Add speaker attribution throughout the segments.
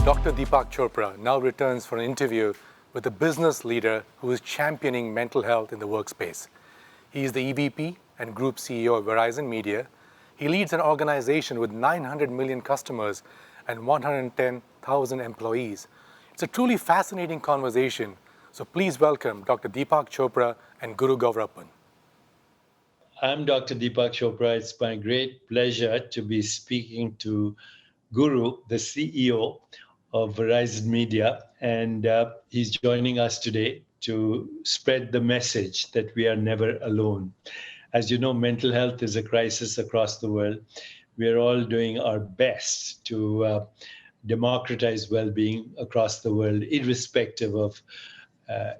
Speaker 1: Dr. Deepak Chopra now returns for an interview with a business leader who is championing mental health in the workspace. He is the EVP and Group CEO of Verizon Media. He leads an organization with 900 million customers and 110,000 employees. It's a truly fascinating conversation. So please welcome Dr. Deepak Chopra and Guru Gowrappan.
Speaker 2: I'm Dr. Deepak Chopra. It's my great pleasure to be speaking to Guru, the CEO of Verizon Media, and he's joining us today to spread the message that we are never alone. As you know, mental health is a crisis across the world. We are all doing our best to democratize well-being across the world, irrespective of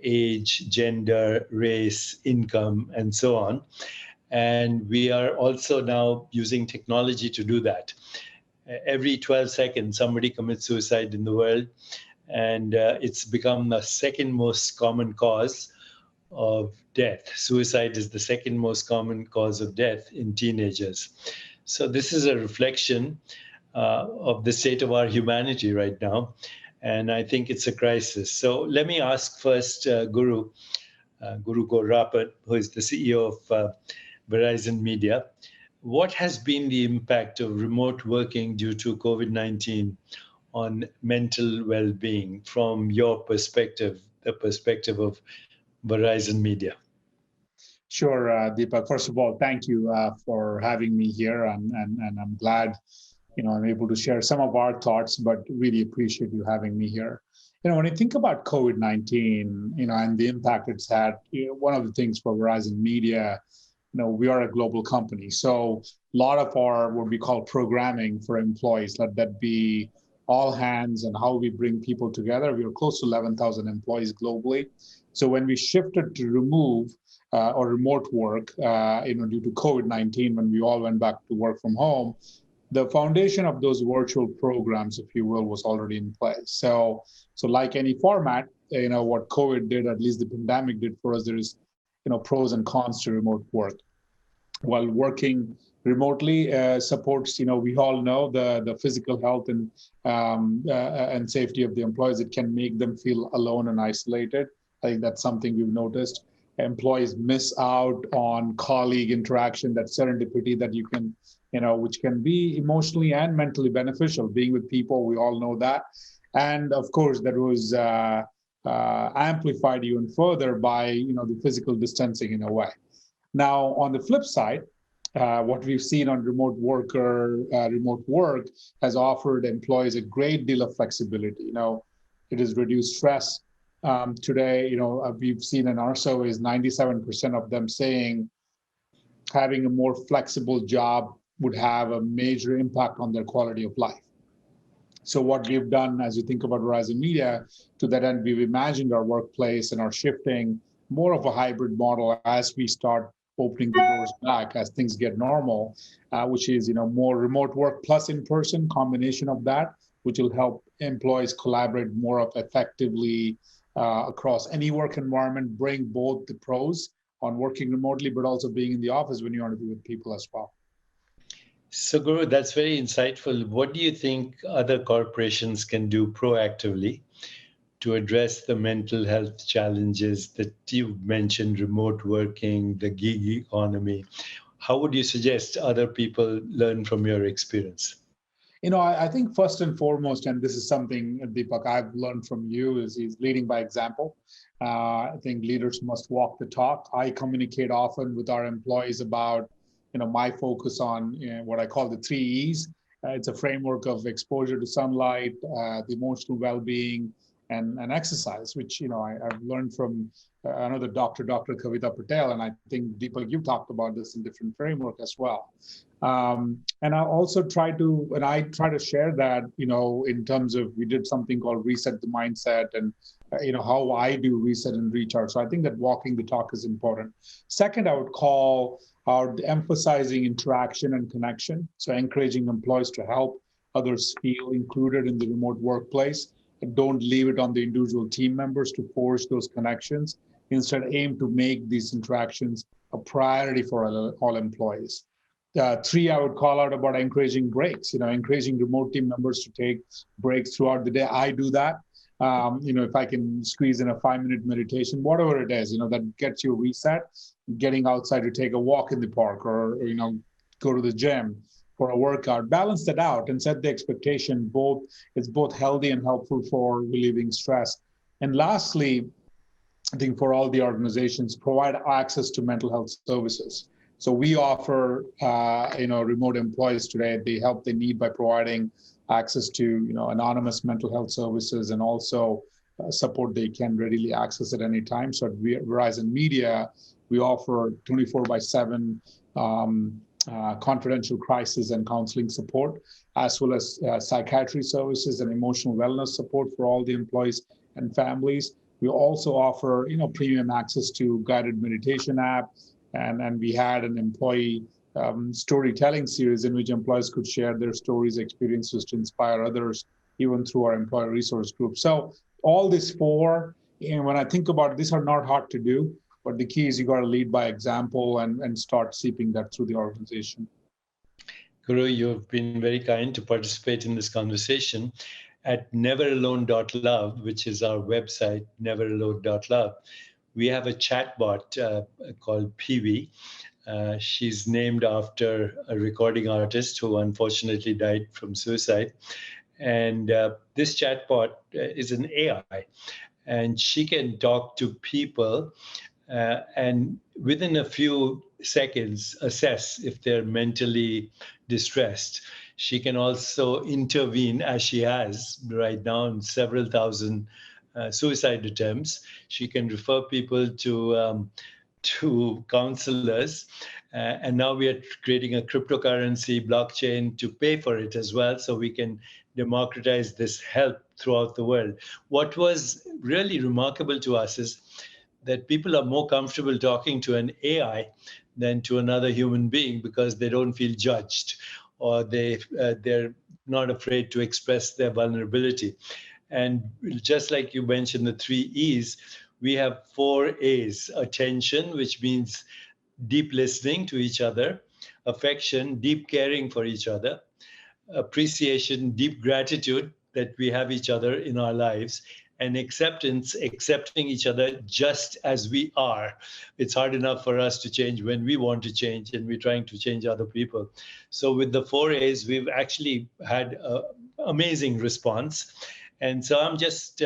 Speaker 2: age, gender, race, income, and so on. And we are also now using technology to do that. Every 12 seconds, somebody commits suicide in the world, and it's become the second most common cause of death. Suicide is the second most common cause of death in teenagers. So this is a reflection of the state of our humanity right now, and I think it's a crisis. So let me ask first Guru Gowrappan, who is the CEO of Verizon Media. What has been the impact of remote working due to COVID-19 on mental well-being from your perspective, the perspective of Verizon Media?
Speaker 3: Sure, Deepak. First of all, thank you for having me here, and I'm glad I'm able to share some of our thoughts, but really appreciate you having me here. When you think about COVID-19, and the impact it's had, one of the things for Verizon Media, we are a global company. So a lot of our, what we call programming for employees, let that be all hands and how we bring people together. We are close to 11,000 employees globally. So when we shifted to remove or remote work, due to COVID-19, when we all went back to work from home, the foundation of those virtual programs, if you will, was already in place. So like any format, what COVID did, at least the pandemic did for us, there is pros and cons to remote work. While working remotely supports, we all know the physical health and safety of the employees. It can make them feel alone and isolated. I think that's something we've noticed. Employees miss out on colleague interaction, that serendipity that you can, which can be emotionally and mentally beneficial. Being with people, we all know that. And of course, that was amplified even further by the physical distancing in a way. Now, on the flip side, what we've seen on remote work has offered employees a great deal of flexibility. It has reduced stress. Today, we've seen in our surveys, 97% of them saying having a more flexible job would have a major impact on their quality of life. So what we've done, as you think about Verizon Media, to that end, we've imagined our workplace and are shifting more of a hybrid model as we start opening the doors back, as things get normal, which is more remote work plus in-person, combination of that, which will help employees collaborate more effectively across any work environment, bring both the pros on working remotely, but also being in the office when you want to be with people as well.
Speaker 2: So, Guru, that's very insightful. What do you think other corporations can do proactively to address the mental health challenges that you mentioned, remote working, the gig economy? How would you suggest other people learn from your experience?
Speaker 3: I think first and foremost, and this is something, Deepak, I've learned from you, is leading by example. I think leaders must walk the talk. I communicate often with our employees about my focus on what I call the 3 E's. It's a framework of exposure to sunlight, the emotional well-being, and exercise, which I've learned from another Dr. Kavita Patel, and I think Deepak, you've talked about this in different framework as well. And I also try to share that in terms of, we did something called Reset the Mindset, and how I do reset and recharge. So I think that walking the talk is important. Second, I would call out emphasizing interaction and connection. So encouraging employees to help others feel included in the remote workplace. And don't leave it on the individual team members to force those connections. Instead, aim to make these interactions a priority for all employees. Three, I would call out about encouraging breaks, encouraging remote team members to take breaks throughout the day. I do that. If I can squeeze in a 5-minute meditation, whatever it is, that gets you reset, getting outside to take a walk in the park or go to the gym for a workout, balance that out and set the expectation. It's both healthy and helpful for relieving stress. And lastly, I think for all the organizations, provide access to mental health services. So we offer, remote employees today the help they need by providing access to, anonymous mental health services and also support they can readily access at any time. So at Verizon Media, we offer 24/7 confidential crisis and counseling support, as well as psychiatry services and emotional wellness support for all the employees and families. We also offer, premium access to guided meditation app, and we had an employee storytelling series in which employees could share their stories, experiences to inspire others, even through our employee resource group. So all these four, when I think about it, these are not hard to do, but the key is you got to lead by example and start seeping that through the organization.
Speaker 2: Guru, you've been very kind to participate in this conversation. At neveralone.love, which is our website, neveralone.love, we have a chatbot called Peewee. She's named after a recording artist who unfortunately died from suicide. And this chatbot is an AI, and she can talk to people and within a few seconds assess if they're mentally distressed. She can also intervene, as she has right now, in several thousand suicide attempts. She can refer people to counselors. And now we are creating a cryptocurrency blockchain to pay for it as well, so we can democratize this help throughout the world. What was really remarkable to us is that people are more comfortable talking to an AI than to another human being because they don't feel judged, or they're not afraid to express their vulnerability. And just like you mentioned, the 3 E's, we have 4 A's: attention, which means deep listening to each other; affection, deep caring for each other; appreciation, deep gratitude that we have each other in our lives; and acceptance, accepting each other just as we are. It's hard enough for us to change when we want to change, and we're trying to change other people. So with the 4 A's, we've actually had an amazing response. And so I'm just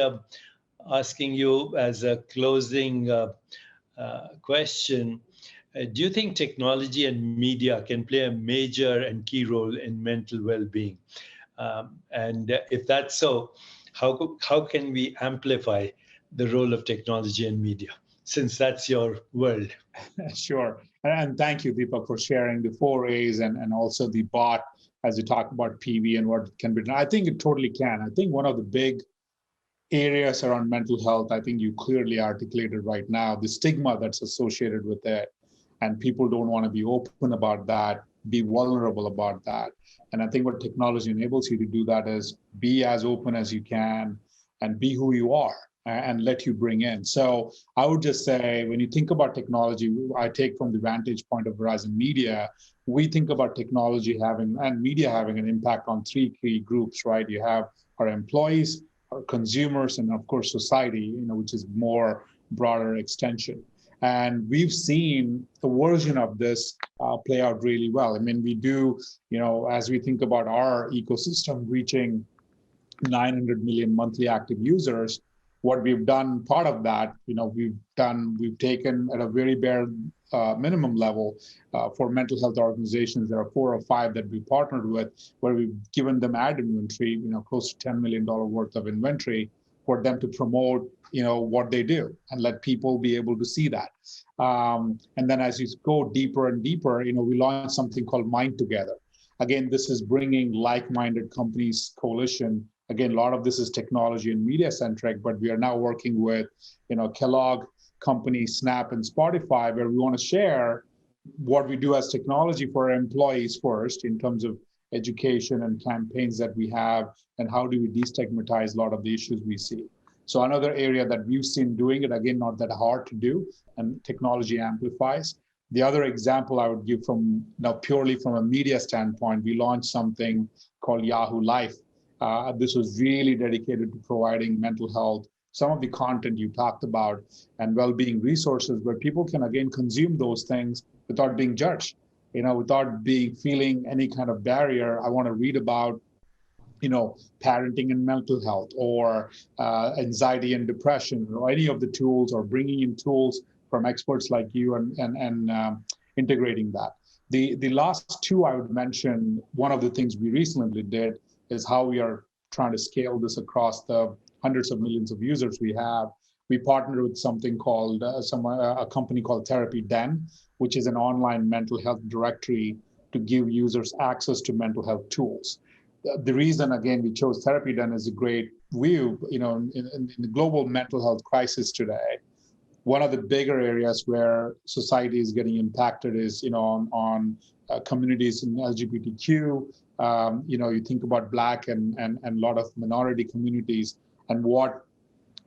Speaker 2: asking you as a closing question, do you think technology and media can play a major and key role in mental well-being? And if that's so, how can we amplify the role of technology and media, since that's your world?
Speaker 3: Sure. And thank you, Deepak, for sharing the 4 A's and also the bot as you talk about PV and what can be done. I think it totally can. I think one of the big areas around mental health, I think you clearly articulated right now, the stigma that's associated with it. And people don't want to be open about that, be vulnerable about that. And I think what technology enables you to do that is be as open as you can and be who you are and let you bring in. So I would just say, when you think about technology, I take from the vantage point of Verizon Media, we think about technology having and media having an impact on 3 key groups, right? You have our employees, our consumers, and of course, society, which is more broader extension. And we've seen the version of this play out really well. I mean, we do, as we think about our ecosystem reaching 900 million monthly active users, what we've done, part of that, we've taken at a very bare minimum level for mental health organizations. There are 4 or 5 that we partnered with, where we've given them ad inventory, close to $10 million worth of inventory for them to promote, what they do and let people be able to see that. And then as you go deeper and deeper, we launched something called Mind Together. Again, this is bringing like-minded companies coalition. Again, a lot of this is technology and media centric, but we are now working with, Kellogg company, Snap, and Spotify, where we want to share what we do as technology for our employees first, in terms of education and campaigns that we have, and how do we destigmatize a lot of the issues we see. So another area that we've seen doing it, again, not that hard to do, and technology amplifies. The other example I would give from now purely from a media standpoint, we launched something called Yahoo Life. This was really dedicated to providing mental health, some of the content you talked about, and well-being resources where people can again consume those things without being judged, without feeling any kind of barrier. I want to read about parenting and mental health, or anxiety and depression, or any of the tools, or bringing in tools from experts like you and integrating that. The last two I would mention, one of the things we recently did is how we are trying to scale this across the hundreds of millions of users we have. We partnered with something called a company called Therapy Den, which is an online mental health directory to give users access to mental health tools. The reason, again, we chose Therapy Den is a great view, in the global mental health crisis today. One of the bigger areas where society is getting impacted is, on communities in LGBTQ. You think about Black and a lot of minority communities, and what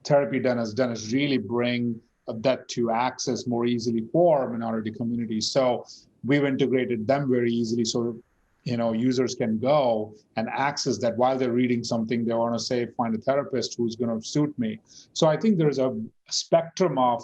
Speaker 3: Therapy Den has done is really bring that to access more easily for minority communities. So we've integrated them very easily, so users can go and access that while they're reading something. They want to say, find a therapist who's going to suit me. So I think there's a spectrum of,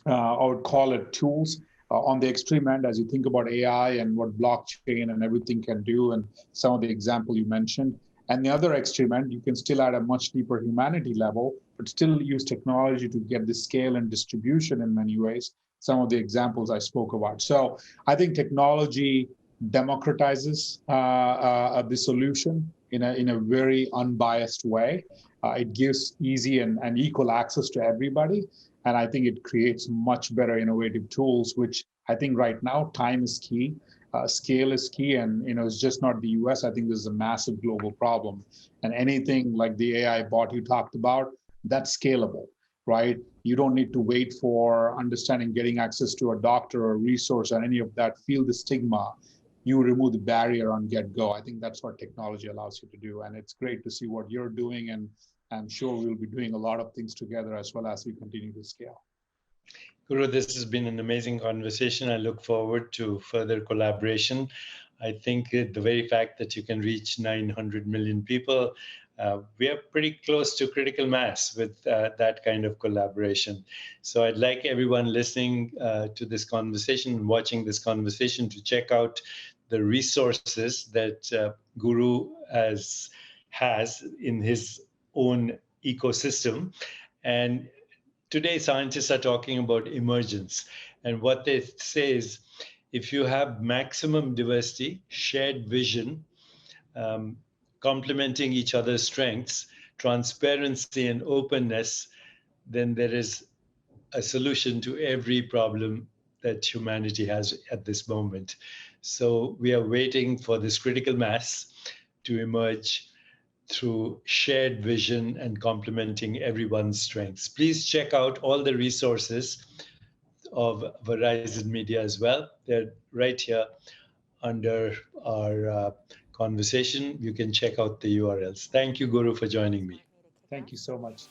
Speaker 3: I would call it, tools. On the extreme end, as you think about AI and what blockchain and everything can do, and some of the example you mentioned. And the other extreme end, you can still add a much deeper humanity level, but still use technology to get the scale and distribution in many ways. Some of the examples I spoke about. So I think technology democratizes the solution in a very unbiased way. It gives easy and equal access to everybody. And I think it creates much better innovative tools, which I think right now time is key. Scale is key, and it's just not the US. I think this is a massive global problem, and anything like the AI bot you talked about, that's scalable, right? You don't need to wait for understanding, getting access to a doctor or resource or any of that. Feel the stigma. You remove the barrier on get-go. I think that's what technology allows you to do, and it's great to see what you're doing, and I'm sure we'll be doing a lot of things together as well as we continue to scale.
Speaker 2: Guru, this has been an amazing conversation. I look forward to further collaboration. I think the very fact that you can reach 900 million people, we are pretty close to critical mass with that kind of collaboration. So I'd like everyone listening to this conversation and watching this conversation to check out the resources that Guru has in his own ecosystem. And today, scientists are talking about emergence. And what they say is, if you have maximum diversity, shared vision, complementing each other's strengths, transparency, and openness, then there is a solution to every problem that humanity has at this moment. So we are waiting for this critical mass to emerge through shared vision and complementing everyone's strengths. Please check out all the resources of Verizon Media as well. They're right here under our conversation. You can check out the URLs. Thank you, Guru, for joining me.
Speaker 3: Thank you so much.